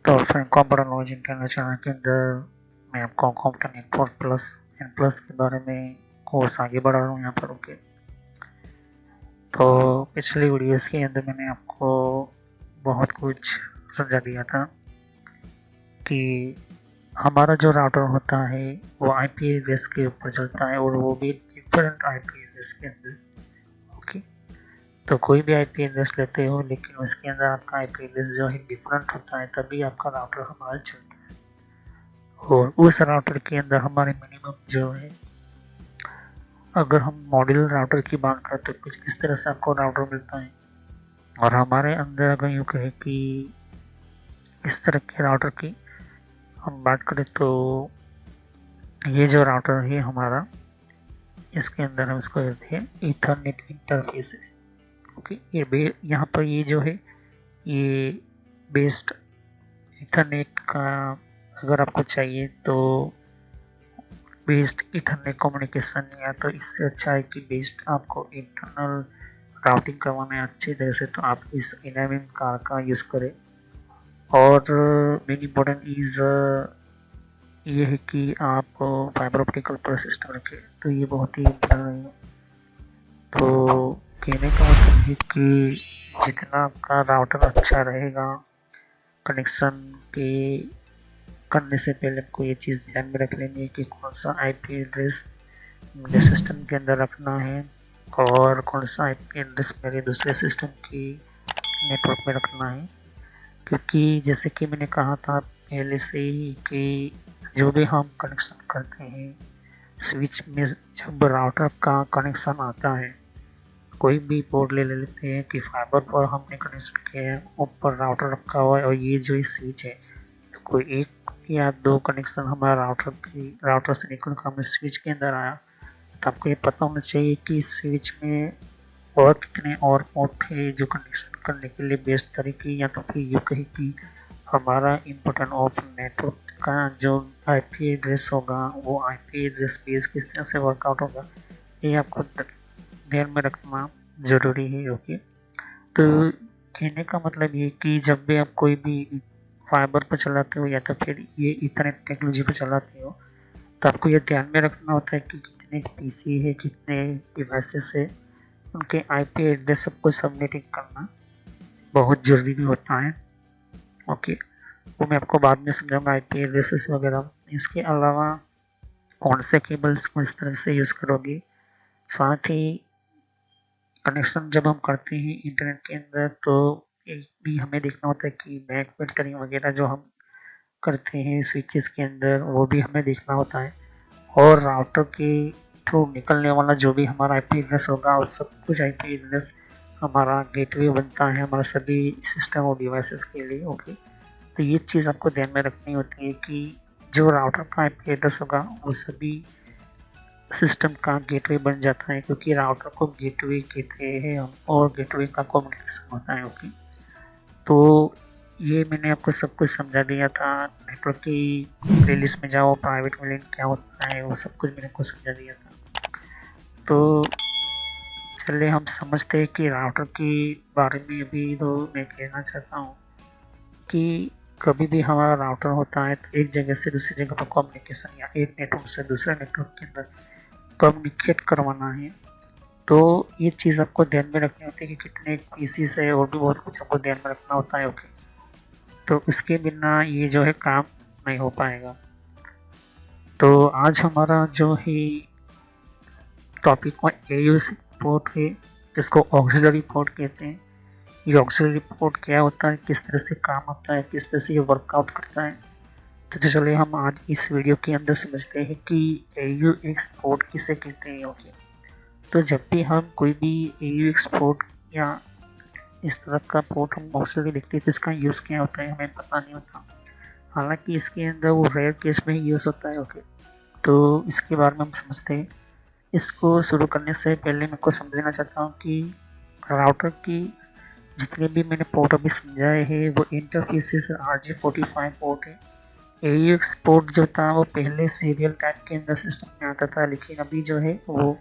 तो friend computer knowledge international के अंदर मैं आपको computer network plus N plus के बारे में कोर्स आगे बढ़ा रहा हूँ यहाँ पर। ओके, तो पिछली वीडियोस के अंदर मैंने आपको बहुत कुछ समझा दिया था कि हमारा जो राउटर होता है वो आईपी एड्रेस के ऊपर चलता है और वो भी डिफरेंट आईपी एड्रेस के अंदर। ओके, तो कोई भी आईपी एड्रेस लेते हो लेकिन उसके अंदर आपका आईपी एड्रेस जो है डिफरेंट होता है, तभी आपका राउटर हमारा चलता है। और उस राउटर के अंदर हमारे मिनिमम जो है, अगर हम मॉड्यूलर राउटर की बात करें तो कुछ इस तरह से आपको राउटर मिलता है। और हमारे अंदर अगर यूँ कहे कि इस तरह के राउटर की हम बात करें तो ये जो राउटर है हमारा, इसके अंदर हम इसको कहते हैं ईथरनेट इंटरफेसेस। ओके, ये यहाँ पर ये जो है ये बेस्ड ईथरनेट का अगर आपको चाहिए तो बेस्ड ईथरनेट कम्युनिकेशन, या तो इससे अच्छा है कि बेस्ड आपको इंटरनल राउटिंग करवाना है अच्छी तरह से, तो आप इस इनएविन कार का यूज़ करें। और मेन इम्पोर्टेंट इज़ ये है कि आप फाइबर ऑप्टिकल पर सिस्टम रखें, तो ये बहुत ही इम्पोर्टेंट है। तो कहने का मतलब है कि जितना आपका राउटर अच्छा रहेगा, कनेक्शन के करने से पहले आपको ये चीज़ ध्यान में रख लेनी है कि कौन सा आईपी एड्रेस मेरे सिस्टम के अंदर रखना है और कौन सा आईपी एड्रेस मेरे दूसरे सिस्टम की नेटवर्क में रखना है। क्योंकि जैसे कि मैंने कहा था पहले से ही कि जो भी हम कनेक्शन करते हैं स्विच में, जब राउटर का कनेक्शन आता है, कोई भी पोर्ट ले लेते हैं कि फाइबर पर हमने कनेक्शन किया है, ऊपर राउटर रखा हुआ है और ये जो स्विच है, तो कोई एक या दो कनेक्शन हमारा राउटर से निकल कर हमें स्विच के अंदर आया, तो आपको ये पता होना चाहिए कि स्विच में और कितने और पोर्ट है जो कनेक्शन करने के लिए बेस्ट तरीके, या तो फिर ये कहे कि हमारा इम्पोर्टेंट ऑफ नेटवर्क का जो आईपी एड्रेस होगा वो आईपी एड्रेस बेस किस तरह से वर्कआउट होगा, ये आपको ध्यान में रखना ज़रूरी है। ओके, तो कहने का मतलब ये कि जब भी आप कोई भी फाइबर पर चलाते हो या तो फिर ये इथरनेट टेक्नोलॉजी पर चलाते हो, तो आपको ये ध्यान में रखना होता है कि कितने पीसी है, कितने डिवाइसेस है, उनके आईपी एड्रेस सबको सबनेटिंग करना बहुत ज़रूरी भी होता है। ओके, वो मैं आपको बाद में समझाऊंगा आईपी एड्रेसेस वगैरह। इसके अलावा कौन से केबल्स को इस तरह से यूज़ करोगे, साथ ही कनेक्शन जब हम करते हैं इंटरनेट के अंदर तो एक भी हमें देखना होता है कि बैक फिल्टरिंग वगैरह जो हम करते हैं स्विचेस के अंदर वो भी हमें देखना होता है। और राउटर के थ्रू निकलने वाला जो भी हमारा आईपी एड्रेस होगा वो सब कुछ आईपी एड्रेस हमारा गेटवे बनता है हमारा सभी सिस्टम और डिवाइसेस के लिए। ओके, तो ये चीज़ आपको ध्यान में रखनी होती है कि जो राउटर का आईपी एड्रेस होगा वो सभी सिस्टम का गेटवे बन जाता है, क्योंकि राउटर को गेटवे कहते हैं हम और गेटवे का कम्युनिकेशन होता है। ओके, तो ये मैंने आपको सब कुछ समझा दिया था। नेटवर्क की प्लेलिस्ट में जाओ, प्राइवेट में क्या होता है वो सब कुछ मैंने आपको समझा दिया था। तो चलिए हम समझते हैं कि राउटर के बारे में भी तो मैं कहना चाहता हूँ कि कभी भी हमारा राउटर होता है तो एक जगह से दूसरी जगह पर कम्युनिकेशन या एक नेटवर्क से दूसरे नेटवर्क के अंदर कम्युनिकेट करवाना है, तो ये चीज़ आपको ध्यान में रखनी होती है कि कितने पीसी से और भी बहुत कुछ आपको ध्यान में रखना होता है। ओके, तो इसके बिना ये जो है काम नहीं हो पाएगा। तो आज हमारा जो है टॉपिक AU पोर्ट है, जिसको ऑक्सिलरी पोर्ट कहते हैं। ये ऑक्सिलरी पोर्ट क्या होता है, किस तरह से काम आता है, किस तरह से ये वर्कआउट करता है, तो चलिए हम आज इस वीडियो के अंदर समझते हैं कि AUX पोर्ट किसे कहते हैं। ओके, तो जब भी हम कोई भी AUX पोर्ट या इस तरह का पोर्ट हम ऑक्सिलरी देखते हैं तो इसका यूज़ क्या होता है हमें पता नहीं होता, हालांकि इसके अंदर वो रेयर केस में ही यूज़ होता है। ओके, तो इसके बारे में हम समझते हैं। इसको शुरू करने से पहले मैं को समझना चाहता हूँ कि राउटर की जितने भी मैंने पोर्ट अभी समझाए हैं वो इंटरफेसेस RJ45 पोर्ट है। AUX पोर्ट जो था वो पहले सीरियल टाइप के अंदर सिस्टम में आता था, लेकिन अभी जो है वो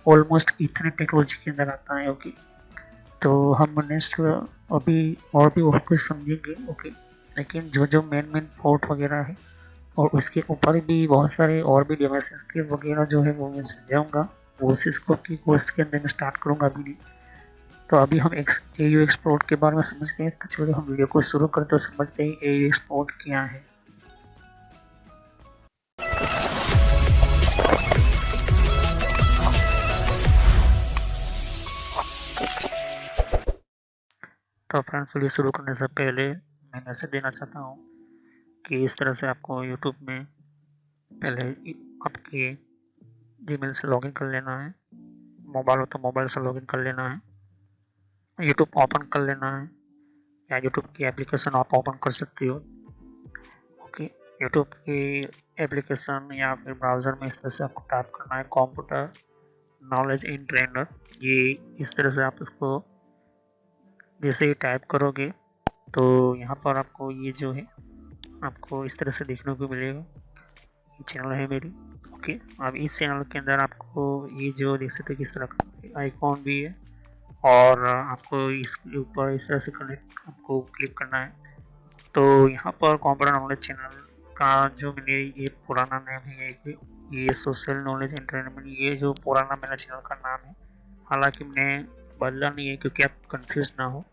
ऑलमोस्ट इथरनेट टेक्नोलॉजी के अंदर आता है। ओके, तो हम नेक्स्ट अभी और भी बहुत कुछ समझेंगे। ओके, लेकिन जो जो मेन पोर्ट वगैरह है और उसके ऊपर भी बहुत सारे और भी डिवाइसेस के वगैरह जो है वो मैं समझाऊँगा। वो सिस्को की कोर्स के अंदर मैं स्टार्ट करूँगा अभी नहीं। तो अभी हम AU एक्सपोर्ट के बारे में समझ गए, तो चलो हम वीडियो को शुरू करते हो समझते हैं AU एक्सपोर्ट क्या है। तो फ्रेंड्स, वीडियो शुरू करने से पहले मैं मैसेज देना चाहता हूँ कि इस तरह से आपको यूट्यूब में पहले आपके जीमेल से लॉगिन कर लेना है। मोबाइल हो तो मोबाइल से लॉगिन कर लेना है, यूट्यूब ओपन कर लेना है, या यूट्यूब की एप्लीकेशन आप ओपन कर सकते हो। ओके, यूट्यूब की एप्लीकेशन या फिर ब्राउज़र में इस तरह से आपको टाइप करना है कंप्यूटर नॉलेज इन ट्रेनर। ये इस तरह से आप इसको जैसे ही टाइप करोगे तो यहाँ पर आपको ये जो है आपको इस तरह से देखने को मिलेगा। ये चैनल है मेरी। ओके, अब इस चैनल के अंदर आपको ये जो देख सकते हो किस तरह का आइकॉन भी है, और आपको इसके ऊपर इस तरह से कनेक्ट आपको क्लिक करना है। तो यहाँ पर कंप्यूटर नॉलेज चैनल का जो मैंने ये पुराना नाम है, ये सोशल नॉलेज एंटरटेनमेंट, ये जो पुराना मेरा चैनल का नाम है, हालांकि मैंने बदला नहीं है क्योंकि आप कंफ्यूज ना हो।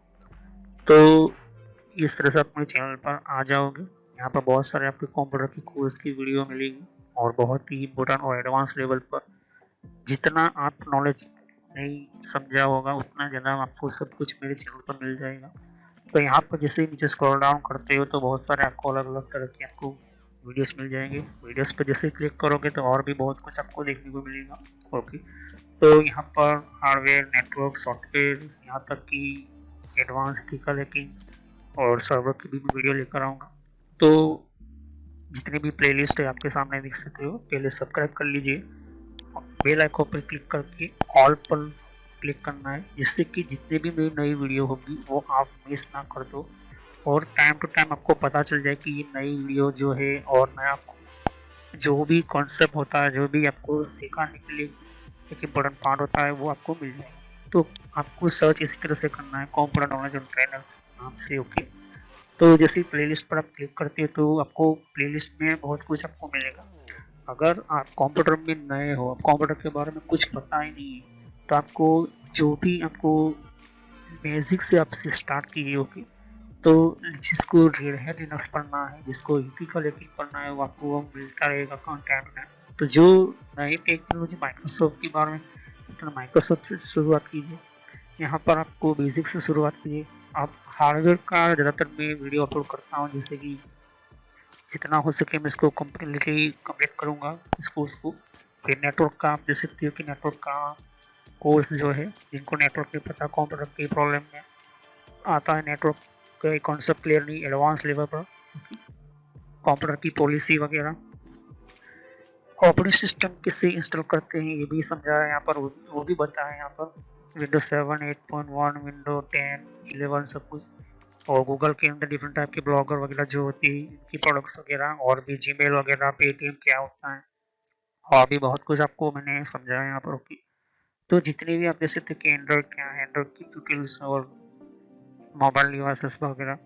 तो इस तरह से आप मेरे चैनल पर आ जाओगे। यहाँ पर बहुत सारे आपके कंप्यूटर की कोर्स की वीडियो मिलेगी, और बहुत ही इम्पोर्टेंट और एडवांस लेवल पर जितना आप नॉलेज नहीं समझा होगा उतना ज़्यादा आपको सब कुछ मेरे चैनल पर मिल जाएगा। तो यहाँ पर जैसे ही नीचे स्क्रॉल डाउन करते हो तो बहुत सारे आपको अलग अलग तरह के आपको वीडियोस मिल जाएंगे। वीडियोस पर जैसे क्लिक करोगे तो और भी बहुत कुछ आपको देखने को मिलेगा। ओके, तो यहाँ पर हार्डवेयर, नेटवर्क, सॉफ्टवेयर, यहाँ तक कि एडवांस एथिकल हैकिंग और सर्वर की भी वीडियो लेकर आऊँगा। तो जितनी भी प्लेलिस्ट है आपके सामने देख सकते हो। पहले सब्सक्राइब कर लीजिए, बेल आइकन पर क्लिक करके ऑल पर क्लिक करना है, जिससे कि जितनी भी मेरी नई वीडियो होगी वो आप मिस ना कर दो, और टाइम टू टाइम आपको पता चल जाए कि ये नई वीडियो जो है और नया आपको जो भी कॉन्सेप्ट होता है, जो भी आपको सिखाने के लिए एक इम्पोर्टेंट पार्ट होता है वो आपको मिल जाए। तो आपको सर्च इसी तरह से करना है कंप्यूटर नॉलेज ट्रेनर नाम से। ओके, तो जैसे प्लेलिस्ट पर आप क्लिक करते हो तो आपको प्लेलिस्ट में बहुत कुछ आपको मिलेगा। अगर आप कंप्यूटर में नए हो, आप कंप्यूटर के बारे में कुछ पता ही नहीं है, तो आपको जो भी आपको बेसिक से आपसे स्टार्ट की होगी, तो जिसको रेड हैट लिनक्स पढ़ना है, जिसको एथिकल हैकिंग पढ़ना है, वो आपको मिलता रहेगा कंटेंट में। तो जो नई टेक्नोलॉजी माइक्रोसॉफ्ट के बारे में, तो माइक्रोसॉफ्ट से शुरुआत कीजिए। यहाँ पर आपको बेसिक से शुरुआत कीजिए। आप हार्डवेयर का ज़्यादातर मैं वीडियो अपलोड करता हूँ, जैसे कि जितना हो सके मैं इसको कम्प्लीटली कंप्लीट करूँगा इस कोर्स को। फिर नेटवर्क का आप देख सकते हो कि नेटवर्क का कोर्स जो है, जिनको नेटवर्क नहीं पता, कंप्यूटर की प्रॉब्लम में आता है नेटवर्क का कॉन्सेप्ट क्लियर नहीं एडवांस लेवल पर, कंप्यूटर की पॉलिसी वगैरह, ऑपरेटिंग सिस्टम किससे इंस्टॉल करते हैं ये भी समझा है यहाँ पर, वो भी बताया यहाँ पर। विंडोज 7, 8.1, विंडो 10, 11 सब कुछ, और गूगल के अंदर डिफरेंट टाइप के ब्लॉगर वगैरह जो होती है इनकी प्रोडक्ट्स वगैरह, और भी जीमेल वगैरह, पेटीएम क्या होता है, और भी बहुत कुछ आपको मैंने समझाया यहाँ पर। ओके, तो जितने भी आप देख सकते कि एंड्रॉइड क्या है, एंड्रॉइड की ट्यूटोरियल्स और मोबाइल डिवाइसेस वगैरह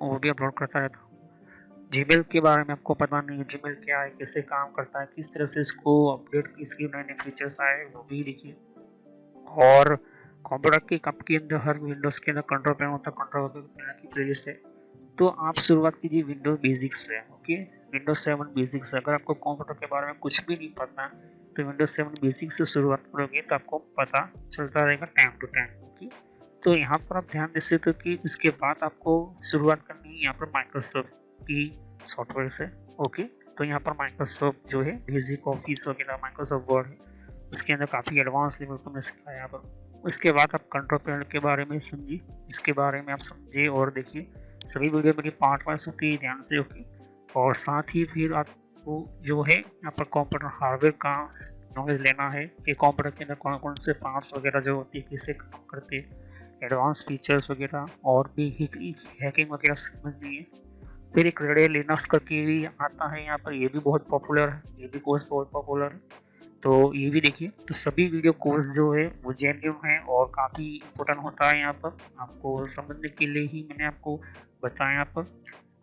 वो भी अपलोड करता रहता हूँ। जीमेल के बारे में आपको पता नहीं है, जीमेल क्या है, कैसे काम करता है, किस तरह से इसको अपडेट, इसके नए नए फीचर्स आए वो भी देखिए। और कंप्यूटर के कप के अंदर हर विंडोज के अंदर कंट्रोल पैनल होता है, कंट्रोल पैनल की प्लेलिस्ट है। तो आप शुरुआत कीजिए विंडोज बेसिक से। ओके, विंडोज 7 बेसिक से। अगर आपको कंप्यूटर के बारे में कुछ भी नहीं पता तो विंडोज 7 बेसिक से शुरुआत करोगे तो आपको पता चलता रहेगा टाइम टू टाइम। ओके, तो यहाँ पर आप ध्यान दे सकते हो कि उसके बाद आपको शुरुआत करनी है यहाँ पर माइक्रोसॉफ्ट की सॉफ्टवेयर से। ओके, तो यहाँ पर माइक्रोसॉफ्ट जो है बेसिक ऑफिस वगैरह, माइक्रोसॉफ्ट वर्ड है, उसके अंदर काफ़ी एडवांस लेवल को मैं सिखाया यहाँ पर। उसके बाद आप कंट्रोल पैनल के बारे में समझिए, इसके बारे में आप समझिए और देखिए। सभी वीडियो मेरी पार्ट वाइज होती है, ध्यान से। ओके, और साथ ही फिर आपको जो है यहाँ पर कंप्यूटर हार्डवेयर का नॉलेज लेना है कि कंप्यूटर के अंदर कौन कौन से पार्ट्स वगैरह जो होती है, कैसे काम करते हैं, एडवांस फीचर्स वगैरह, और भी हैकिंग वगैरह समझनी है। फिर एक रेड लिनक्स करके भी आता है यहाँ पर, ये भी बहुत पॉपुलर है, ये भी कोर्स बहुत पॉपुलर है। तो ये भी देखिए। तो सभी वीडियो कोर्स जो है वो जेन्युइन है और काफ़ी इम्पोर्टेंट होता है यहाँ पर, आपको समझने के लिए ही मैंने आपको बताया यहाँ पर।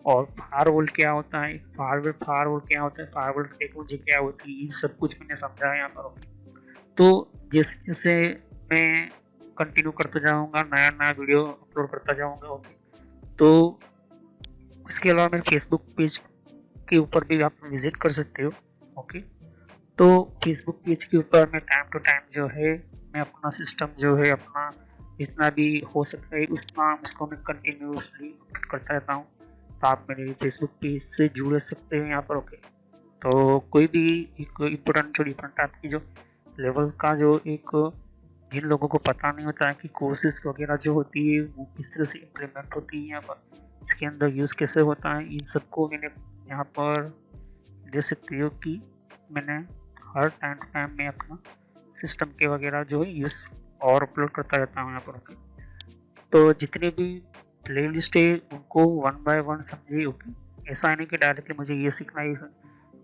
और फायरवॉल क्या होता है, फायरवॉल क्या होता है, फायरवॉल टेक्नोलॉजी क्या होती है, ये सब कुछ मैंने समझाया यहाँ पर। ओके, तो जैसे जैसे मैं कंटिन्यू करता जाऊँगा, नया नया वीडियो अपलोड करता जाऊँगा। ओके, तो उसके अलावा मेरे फेसबुक पेज के ऊपर भी आप विजिट कर सकते हो। ओके, तो फेसबुक पेज के ऊपर मैं टाइम टू टाइम जो है मैं अपना सिस्टम जो है अपना जितना भी हो सकता है उतना उसको मैं कंटिन्यूसली अपडेट करता रहता हूँ। तो आप मेरे फेसबुक पेज से जुड़ सकते हैं यहाँ पर। ओके, तो कोई भी एक इम्पोर्टेंट जो डिफरेंट टाइप की जो लेवल का जो एक जिन लोगों को पता नहीं होता है कि कोर्सेज वगैरह जो होती है वो किस तरह से इम्प्लीमेंट होती है यहाँ पर, इसके अंदर यूज़ कैसे होता है, इन सबको मैंने यहाँ पर दे सकती हो कि मैंने हर टाइम टू टाइम में अपना सिस्टम के वगैरह जो है यूज़ और अपलोड करता रहता हूँ यहाँ पर। ओके, तो जितने भी प्ले लिस्ट है उनको वन बाय वन समझिए। ओके, ऐसा नहीं कि डायरेक्टली मुझे ये सीखना है,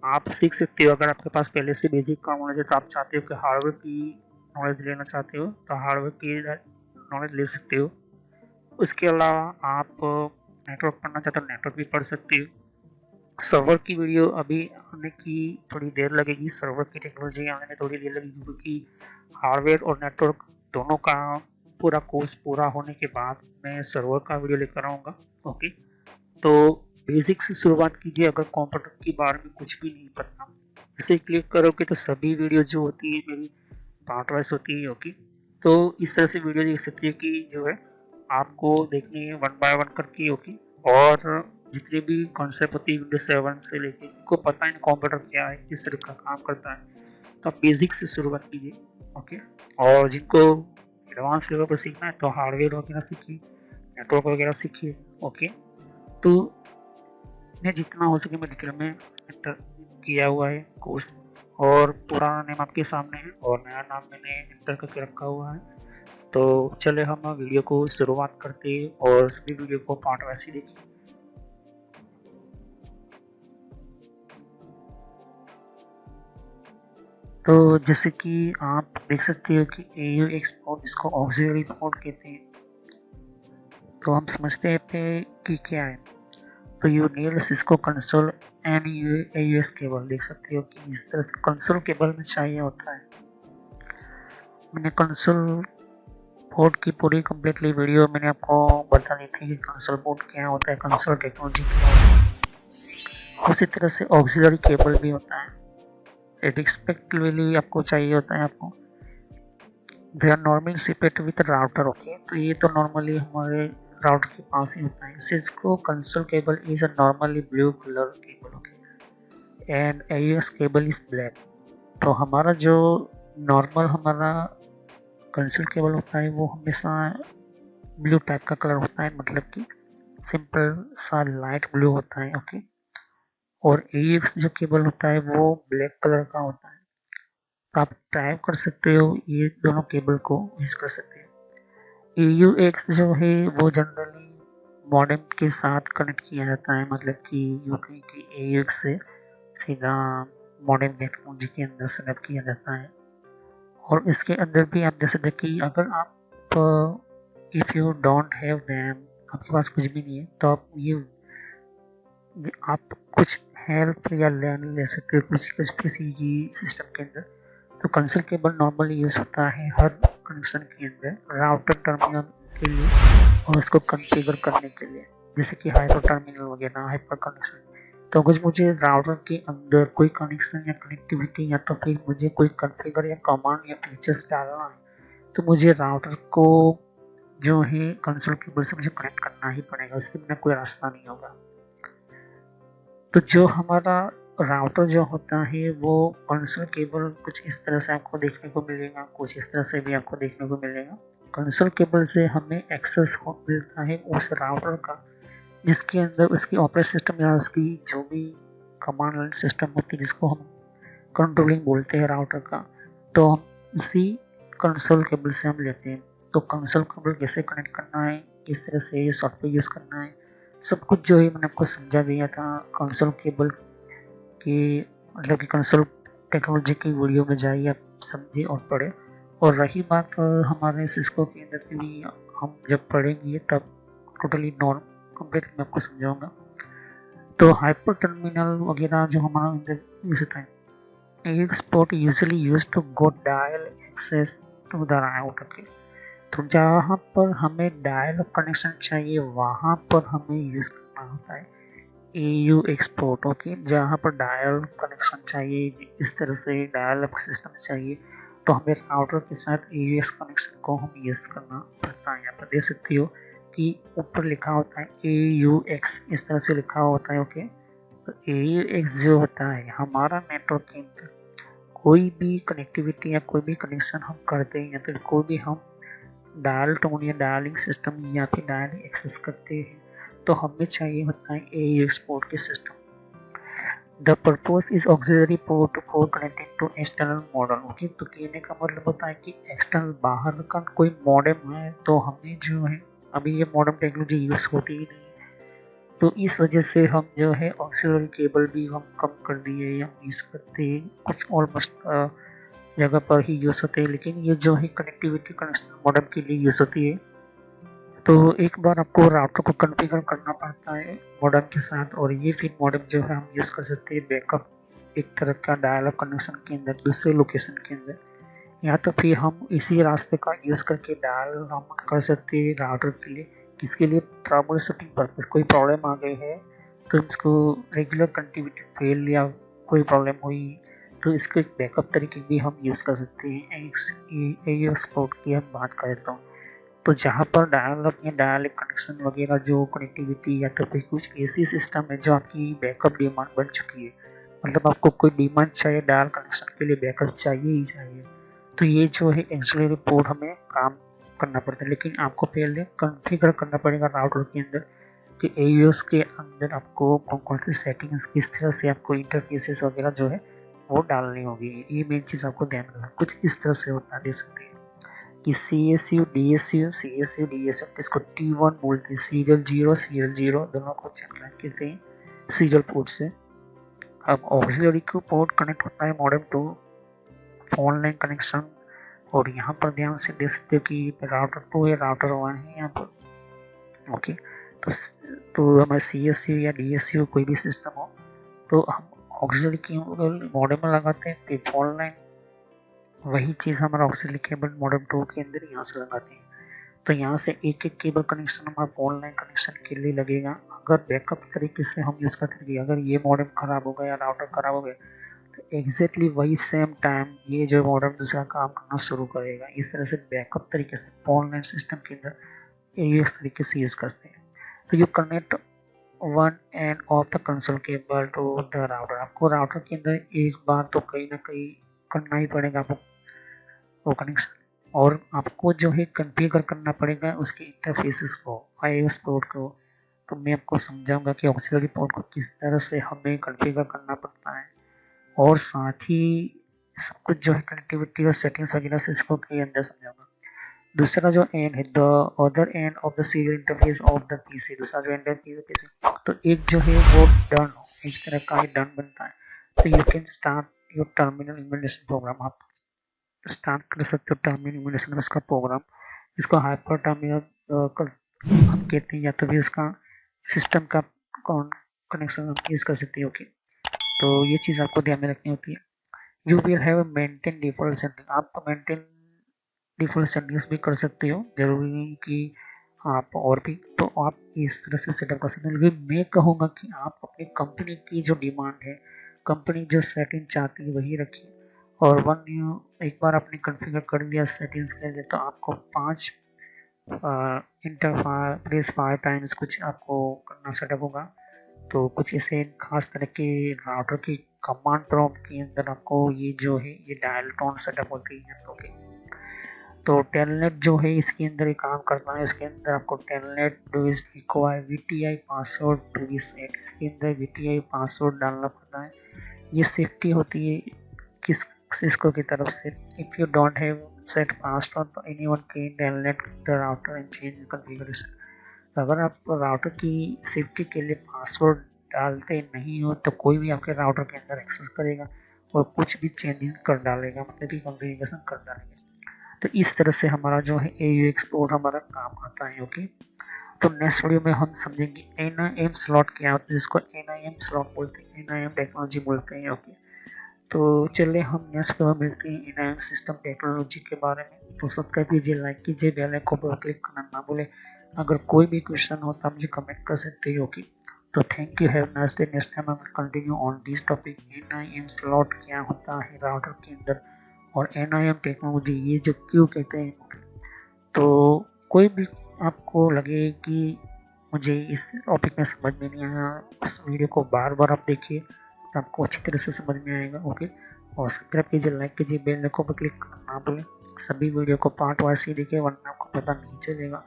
आप सीख सकते हो। अगर आपके पास पहले से बेसिक का नॉलेज है तो आप चाहते हो कि हार्डवेयर की नॉलेज लेना चाहते हो तो हार्डवेयर की नॉलेज ले सकते हो। उसके अलावा आप नेटवर्क पढ़ना चाहते हो नेटवर्क भी पढ़ सकते हो। सर्वर की वीडियो अभी आने की थोड़ी देर लगेगी, सर्वर की टेक्नोलॉजी आने में थोड़ी देर लगेगी, क्योंकि हार्डवेयर और नेटवर्क दोनों का पूरा कोर्स पूरा होने के बाद मैं सर्वर का वीडियो लेकर आऊँगा। ओके, तो बेसिक से शुरुआत कीजिए। अगर कंप्यूटर के बारे में कुछ भी नहीं पता, इसे क्लिक करोगे तो सभी वीडियो जो होती है मेरी पार्ट वाइज होती है। ओके, तो इस तरह से वीडियो देख सकती है कि जो है आपको देखनी है वन बाय वन करके। ओके, और जितनी भी कॉन्सेप्ट होती है विंडोज 7 से लेके इनको पता है कंप्यूटर क्या है, किस तरह का काम करता है, तो आप बेसिक से शुरुआत कीजिए। ओके, और जिनको एडवांस लेवल पर सीखना है तो हार्डवेयर वगैरह सीखिए, नेटवर्क वगैरह सीखिए। ओके, तो मैं जितना हो सके मैं डिटेल में एंटर किया हुआ है कोर्स, और पुराना नेम आपके सामने है और नया नाम मैंने एंटर करके रखा हुआ है। तो चले हम वीडियो को शुरुआत करते हैं और सभी वीडियो को पार्ट वाइज ही देखिए। तो जैसे कि आप देख सकते हो कि AUX पोर्ट जिसको ऑक्सिलरी पोर्ट कहते हैं, तो हम समझते हैं पे कि क्या है। तो you need Cisco console and AUX cable, देख सकते हो कि इस तरह से कंसोल केबल में चाहिए होता है। मैंने कंसोल पोर्ट की पूरी कम्प्लीटली वीडियो मैंने आपको बता दी थी कि कंसोल पोर्ट क्या होता है, कंसोल टेक्नोलॉजी क्या होता है। उसी तरह से ऑक्सिलरी केबल भी होता है, रिस्पेक्टिवली आपको चाहिए होता है आपको। They are normally shipped with router. Okay, तो ये तो नॉर्मली हमारे राउटर के पास ही होता है। Cisco console cable is a normally blue colour cable. Okay, and AUX cable is black. तो हमारा जो नॉर्मल हमारा कंसोल केबल होता है वो हमेशा ब्लू टाइप का कलर होता है, मतलब कि सिंपल सा लाइट ब्लू होता है। ओके, और AUX जो केबल होता है वो ब्लैक कलर का होता है। तो आप टाइप कर सकते हो, ये दोनों केबल को यूज कर सकते हो। AUX जो है वो जनरली मॉडेम के साथ कनेक्ट किया जाता है, मतलब कि यूँ कहीं कि AUX से सीधा मॉडेम टेक्नोलॉजी के अंदर सेटअप किया जाता है। और इसके अंदर भी आप देख सकते हैं कि अगर आप if you don't have them, आपके पास कुछ भी नहीं है, तो आप कुछ हेल्प या लर्निंग ले सकते हो कुछ किसी की सिस्टम के अंदर। तो कंसोल केबल नॉर्मली यूज होता है हर कनेक्शन के अंदर राउटर टर्मिनल के लिए और उसको कॉन्फ़िगर करने के लिए, जैसे कि हाइपर टर्मिनल वगैरह, हाइपर कनेक्शन। तो अगर मुझे राउटर के अंदर कोई कनेक्शन या कनेक्टिविटी या तो फिर मुझे कोई कॉन्फ़िगर या कमांड या फीचर्स डालना है तो मुझे राउटर को जो है कंसोल केबल से मुझे कनेक्ट करना ही पड़ेगा, उसके बिना कोई रास्ता नहीं होगा। तो जो हमारा राउटर जो होता है वो कंसोल केबल कुछ इस तरह से आपको देखने को मिलेगा, कुछ इस तरह से भी आपको देखने को मिलेगा। कंसोल केबल से हमें एक्सेस मिलता है उस राउटर का जिसके अंदर उसकी ऑपरेटिंग सिस्टम या उसकी जो भी कमांड सिस्टम होती है जिसको हम कंट्रोलिंग बोलते हैं राउटर का, तो हम इसी कंसोल केबल से हम लेते हैं। तो कंसोल केबल कैसे कनेक्ट करना है, किस तरह से सॉफ्टवेयर यूज़ करना है, सब कुछ जो है मैंने आपको समझा दिया था। कंसोल केबल की मतलब कि कंसोल टेक्नोलॉजी की वीडियो में जाइए, आप समझिए और पढ़े। और रही बात हमारे सिस्को के अंदर की भी, हम जब पढ़ेंगे तब टोटली नॉर्म कंप्लीट मैं आपको समझाऊंगा। तो हाइपर टर्मिनल वगैरह जो हमारा अंदर यूज होता है, एक spot usually use to go dial access to the router के। तो जहाँ पर हमें डायल कनेक्शन चाहिए वहाँ पर हमें यूज करना होता है AU एक्सपोर्ट। ओके, जहाँ पर डायल कनेक्शन चाहिए, इस तरह से डायल अप सिस्टम चाहिए, तो हमें राउटर के साथ AUX कनेक्शन को हम यूज करना पड़ता है। यहाँ पर देख सकती हो कि ऊपर लिखा होता है AUX, इस तरह से लिखा होता है। ओके, तो AUX जो होता है हमारा नेटवर्क के अंदर कोई भी कनेक्टिविटी या कोई भी कनेक्शन हम करते हैं या फिर कोई भी हम डायल टोन या डायलिंग सिस्टम या फिर डायलिंग एक्सेस करते हैं, तो हमें चाहिए होता है AUX पोर्ट के system. The purpose is auxiliary port for connecting to external model. Okay, तो कहने का मतलब होता है कि एक्सटर्नल बाहर का कोई मॉडेम है, तो हमें जो है अभी ये मॉडेम टेक्नोलॉजी यूज होती ही नहीं, तो इस वजह से हम जो है ऑक्सिलरी केबल भी हम कम कर दिए या यूज करते हैं, कुछ ऑलमोस्ट जगह पर ही यूज होते हैं, लेकिन ये जो है कनेक्टिविटी कनेक्शन मॉडेम के लिए यूज होती है। तो एक बार आपको राउटर को कॉन्फ़िगर करना पड़ता है मॉडेम के साथ, और ये फिर मॉडेम जो है हम यूज कर सकते हैं बैकअप एक तरह का डायल कनेक्शन के अंदर दूसरे लोकेशन के अंदर, या तो फिर हम इसी रास्ते का यूज करके डायल हम कर सकते हैं राउटर के लिए। किसके लिए? ट्रबल शूटिंग पर्पज, कोई प्रॉब्लम आ गई है तो इसको रेगुलर कनेक्टिविटी फेल या कोई प्रॉब्लम हुई, तो इसको एक बैकअप तरीके भी हम यूज कर सकते हैं। AUX पोर्ट की हम बात करें तो जहाँ पर डायल अप या डायल कनेक्शन वगैरह जो कनेक्टिविटी या तो फिर कुछ ऐसी सिस्टम है जो आपकी बैकअप डिमांड बन चुकी है, मतलब आपको कोई डिमांड चाहिए डायल कनेक्शन के लिए, बैकअप चाहिए ही चाहिए, तो ये जो है एक्चुअली पोर्ट हमें काम करना पड़ता है। लेकिन आपको पहले कॉन्फ़िगर करना पड़ेगा राउटर के अंदर कि AUX के अंदर आपको कौन कौन सी सेटिंग्स, किस तरह से आपको इंटरफेसेस वगैरह जो है वो डालनी होगी। ये मेन चीज़ आपको ध्यान रखना। कुछ इस तरह से होता है, देख सकते हैं कि CSU DSU इसको T1 बोलते हैं, सीरियल जीरो दोनों को कनेक्ट करते हैं सीरियल पोर्ट से। अब ऑक्सिलरी को पोर्ट कनेक्ट होता है modem to phone line connection, और यहाँ पर ध्यान से देख सकते हो कि राउटर 2 है, राउटर 1 है यहाँ पर। ओके, तो हमारे CSU या DSU कोई भी सिस्टम हो तो हम ऑक्सिलरी की मॉडेम में लगाते हैं, फिर फोन लाइन वही चीज़ हमारा ऑक्सिलरी केबल मॉडेम 2 के अंदर यहाँ से लगाते हैं। तो यहाँ से एक एक केबल कनेक्शन हमारा फोन लाइन कनेक्शन के लिए लगेगा। अगर बैकअप तरीके से हम यूज़ करते हैं, अगर ये मॉडेम खराब हो गया या राउटर खराब हो गया, तो एग्जैक्टली वही सेम टाइम ये जो मॉडेम दूसरा काम करना शुरू करेगा। इस तरह से बैकअप तरीके से फोन लाइन सिस्टम के अंदर AUX तरीके से यूज़ करते हैं। तो you connect one end of the console cable to the router. आपको राउटर के अंदर एक बार तो कहीं ना कहीं करना ही पड़ेगा आपको वो कनेक्शन, और आपको जो है कॉन्फ़िगर करना पड़ेगा उसके इंटरफेसेस को, AUX पोर्ट को। तो मैं आपको समझाऊंगा कि ऑक्सिलरी पोर्ट को किस तरह से हमें कॉन्फ़िगर करना पड़ता है, और साथ ही सब कुछ जो है कनेक्टिविटी और सेटिंग्स वगैरह से इसको के अंदर समझाऊंगा। दूसरा जो एंड है, the other and of the serial interface of the PC, दूसरा जो एंड है पीसी, तो एक जो है वो डन हो, इस तरह का ही डन बनता है। तो you can start your terminal emulation program. आप स्टार्ट कर सकते हो टर्मिनल इम्यूलेशन उसका प्रोग्राम, इसको हाइपर टर्मिनल हम कहते हैं, या तो भी उसका सिस्टम का कनेक्शन हम यूज कर सकते हैं। ओके, तो ये चीज़ आपको ध्यान में रखनी होती है। You will have maintain default setting, आप मेंटेन डिफॉल्ट सेटिंग्स भी कर सकते हो, जरूरी नहीं कि आप और भी, तो आप इस तरह से सेटअप कर सकते हो। लेकिन मैं कहूँगा कि आप अपनी कंपनी की जो डिमांड है, कंपनी जो सेटिंग चाहती है वही रखिए, और एक बार आपने कॉन्फ़िगर कर दिया सेटिंग्स के लिए, तो आपको 5 इंटरफेस 5 टाइम्स कुछ आपको करना सेटअप होगा। तो कुछ ऐसे खास तरह के राउटर की कमांड प्रॉम्प्ट के अंदर आपको ये जो है ये डायल टोन सेटअप होती है। ओके, तो टेलनेट जो है इसके अंदर एक काम करना है, उसके अंदर आपको telnet do is require VTI password to be set, इसके अंदर VTI पासवर्ड डालना पड़ता है। ये सेफ्टी होती है किस सिस्को की तरफ से। If you don't have set password तो anyone can telnet the router and change configuration. तो अगर आप राउटर की सेफ्टी के लिए पासवर्ड डालते नहीं हो तो कोई भी आपके राउटर के अंदर एक्सेस करेगा और कुछ भी चेंजिंग कर डालेगा, मतलब कि कॉन्फ़िगरेशन कर डालेगा। तो इस तरह से हमारा जो है AU एक्सपोर्ट हमारा काम आता है। ओके, तो नेक्स्ट वीडियो में हम समझेंगे NIM स्लॉट क्या होता है, जिसको NIM स्लॉट बोलते हैं, NIM टेक्नोलॉजी बोलते हैं। ओके, तो चलिए हम नेक्स्ट वीडियो में मिलते हैं NIM सिस्टम टेक्नोलॉजी के बारे में। तो सब्सक्राइब कीजिए, लाइक कीजिए, बेल आइकन पर क्लिक करना ना भूलें। अगर कोई भी क्वेश्चन हो तो आप मुझे कमेंट कर सकते हो। ओके, तो thank you, have nice day. Next time I will continue on this topic, NIM slot क्या होता है राउटर के अंदर, और NIM टेक्नोलॉजी ये जो क्यों कहते हैं। तो कोई भी आपको लगे कि मुझे इस टॉपिक में समझ में नहीं आया, उस वीडियो को बार बार आप देखिए तो आपको अच्छी तरह से समझ में आएगा। ओके, और सब्सक्राइब कीजिए, लाइक कीजिए, बेल आइकन पर क्लिक करना ना भूलें। सभी वीडियो को पार्ट वाइज ही देखिए, वरना आपको पता नहीं चलेगा।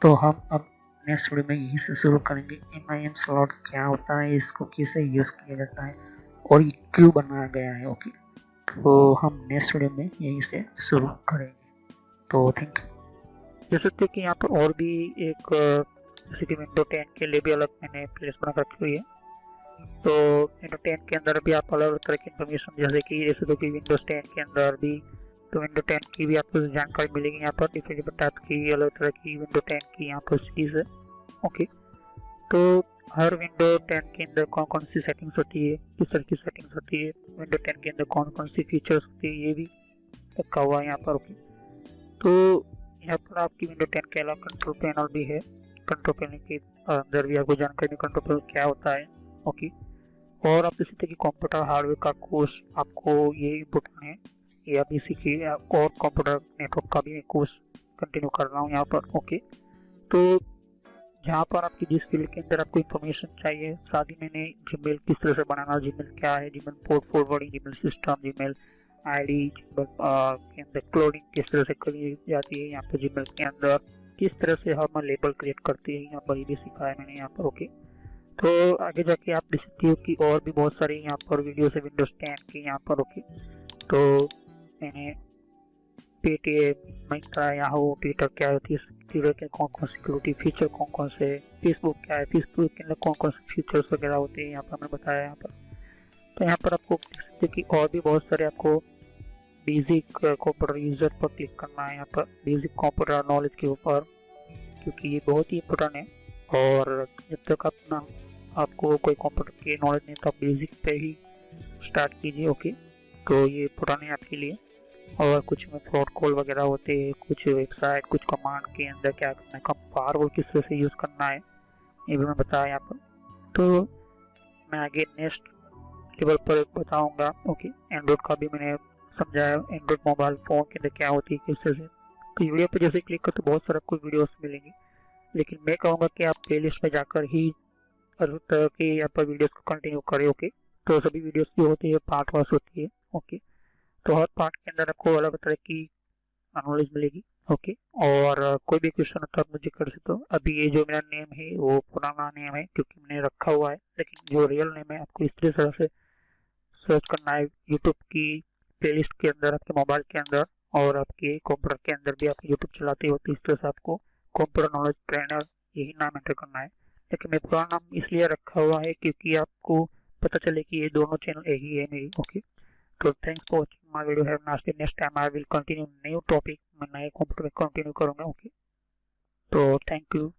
तो हम अब नेक्स्ट वीडियो में यहीं से शुरू करेंगे। NIM स्लॉट क्या होता है, इसको कैसे यूज़ किया जाता है, और ये क्यों बनाया गया है। ओके, तो हम नेक्स्ट वीडियो में यहीं से शुरू करेंगे। तो थैंक यू। जैसे कि यहाँ पर और भी एक जैसे कि विंडो 10 के लिए भी अलग मैंने प्लेलिस्ट बना रखी हुई है। तो विंडो 10 के अंदर भी आप अलग अलग तरह की इन्फॉर्मेशन, जैसे तो कि विंडोज 10 के अंदर भी, तो विंडो 10 की भी आपको जानकारी मिलेगी यहाँ पर। डिफरेंट टाइप की अलग तरह की विंडो 10 की यहाँ पर सीरीज है। ओके, तो हर विंडो 10 के अंदर कौन कौन सी सेटिंग्स होती है, किस तरह की सेटिंग्स होती है, विंडो 10 के अंदर कौन कौन सी फीचर्स होती है, ये भी रखा हुआ है यहाँ पर। ओके, तो यहाँ पर आपकी विंडो 10 के अलावा कंट्रोल पैनल भी है। कंट्रोल पैनल के अंदर भी आपको जानकारी कंट्रोल पैनल क्या होता है। ओके, और आप इसी तरह की कंप्यूटर हार्डवेयर का कोर्स आपको ये इम्पोर्टेंट है, या इसी की और कंप्यूटर नेटवर्क का भी कोर्स कंटिन्यू कर रहा हूँ यहाँ पर। ओके, तो जहाँ पर आपकी जिस फील्ड के अंदर आपको इन्फॉर्मेशन चाहिए, साथ ही मैंने जीमेल किस तरह से बनाना, जीमेल क्या है, Gmail port forwarding, Gmail system, Gmail ID के अंदर क्लोडिंग किस तरह से करी जाती है, यहाँ पर जीमेल के अंदर किस तरह से हम लेबल क्रिएट करते हैं, यहाँ पर ये भी सिखाया मैंने यहाँ पर। ओके, तो आगे जाके आप देख सकते हो कि और भी बहुत सारी यहाँ पर वीडियोस है विंडोज 10 की यहाँ पर। ओके, तो मैंने पेटीएम, मिंत्रा, याहू, ट्विटर क्या होती है, ट्विटर के कौन कौन सिक्योरिटी फीचर कौन कौन से, फेसबुक क्या है, फेसबुक के अंदर कौन कौन से फीचर्स वगैरह होते हैं, यहाँ पर मैंने बताया यहाँ पर। तो यहाँ पर आपको देख सकते हैं कि और भी बहुत सारे आपको बेसिक कंप्यूटर यूजर पर क्लिक करना है, यहाँ पर बेसिक कंप्यूटर नॉलेज के ऊपर, क्योंकि ये बहुत ही इम्पोर्टेंट है। और जब तक अपना आपको कोई कंप्यूटर की नॉलेज नहीं तो आप बेसिक पे ही स्टार्ट कीजिए। ओके, तो ये इम्पोर्टेंट है आपके लिए। और कुछ में फ्रॉड कॉल वगैरह होते हैं, कुछ वेबसाइट, कुछ कमांड के अंदर क्या करना है, कब फायरवॉल किस तरह से यूज़ करना है, ये भी मैं बताया यहाँ पर। तो मैं आगे नेक्स्ट लेवल पर बताऊंगा। ओके, एंड्रॉइड का भी मैंने समझाया, एंड्रॉइड मोबाइल फ़ोन के अंदर क्या होती है, किस तरह से। तो वीडियो पर जैसे क्लिक कर तो बहुत सारा कुछ वीडियोस मिलेंगी, लेकिन मैं कहूँगा कि आप प्ले लिस्ट में जाकर ही हर तरह की यहाँ पर वीडियोस को कंटिन्यू करें। ओके, तो सभी वीडियोस जो होती है पार्ट वाइज होती है। ओके, तो हर पार्ट के अंदर आपको अलग तरह की नॉलेज मिलेगी। ओके, और कोई भी क्वेश्चन होता है मुझे कर सकते हो। अभी ये जो मेरा नेम है वो पुराना नेम है क्योंकि मैंने रखा हुआ है, लेकिन जो रियल नेम है आपको इस तरह से सर्च करना है यूट्यूब की प्लेलिस्ट के अंदर, आपके मोबाइल के अंदर, और आपके कंप्यूटर के अंदर भी आप यूट्यूब चलाते हो तो इस तरह से आपको कंप्यूटर नॉलेज ट्रेनर यही नाम एंटर करना है। लेकिन मैं पुराना नाम इसलिए रखा हुआ है क्योंकि आपको पता चले कि ये दोनों चैनल एक ही है मेरी। ओके, तो thanks for watching my video, have nice day. Next time I will continue new topic, मैं नए कंप्यूटर में कंटिन्यू करूँगा। ओके, तो थैंक यू।